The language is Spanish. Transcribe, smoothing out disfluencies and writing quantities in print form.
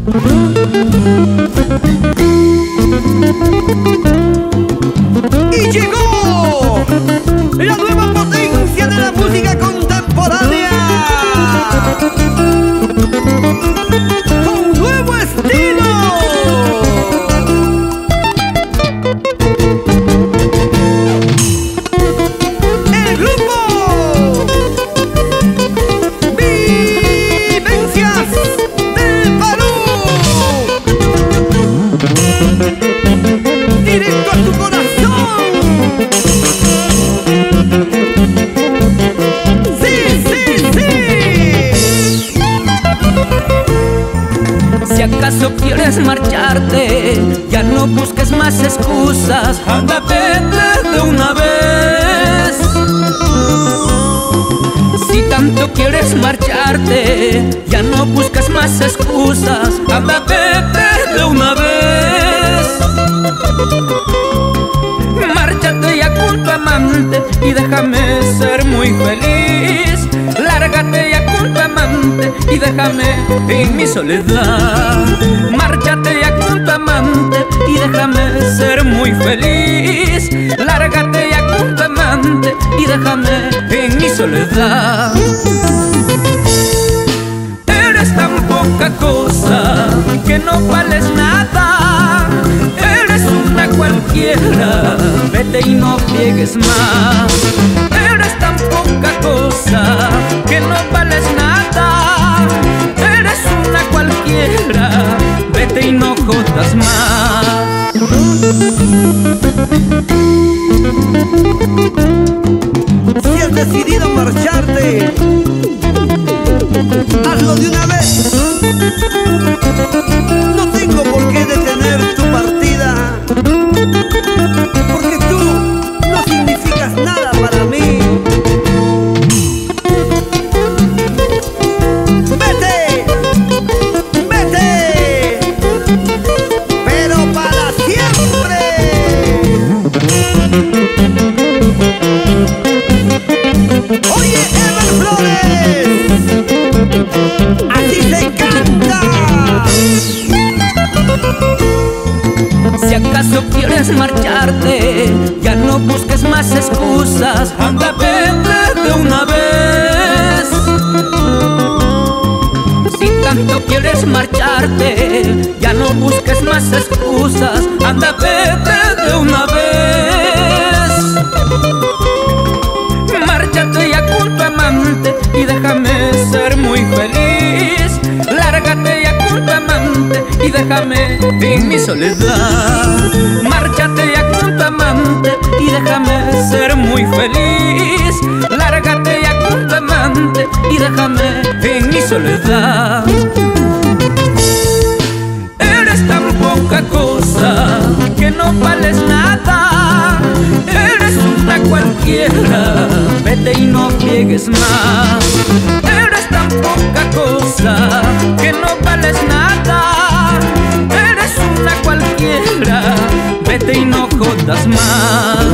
Y llegó la nueva potencia de la música contemporánea, con nuevo estilo. El grupo Vivencias del Perú. Directo a tu corazón. Sí, sí, sí. Si acaso quieres marcharte, ya no busques más excusas. Anda, vete de una vez. Si tanto quieres marcharte, ya no busques más excusas. Anda, vete de una vez. Márchate ya con tu amante y déjame ser muy feliz. Lárgate ya con tu amante y déjame en mi soledad. Márchate ya con tu amante y déjame ser muy feliz. Lárgate ya con tu amante y déjame en mi soledad. Eres tan poca cosa que no vales nada. Eres una cualquiera, vete y no friegues más. Eres tan poca cosa que no vales nada. Eres una cualquiera, vete y no jodas más. Si has decidido marcharte, hazlo de una vez. No tengo por qué detener tu partida, porque tú no significas nada para mí. Vete, vete, pero para siempre. Oye, Ever Flores, así se canta. Si acaso quieres marcharte, ya no busques más excusas. Anda, vete de una vez. Si tanto quieres marcharte, ya no busques más excusas. Anda, vete de una vez. Márchate ya con tu amante y déjame ser muy feliz. Lárgate ya con tu amante y déjame en mi soledad. Márchate ya con tu amante y déjame ser muy feliz. Lárgate ya con tu amante y déjame en mi soledad. Eres tan poca cosa que no vales nada. Eres una cualquiera, vete y no friegues más. Eres tan poca cosa que no vales nada. Eres una cualquiera, vete y no jodas más.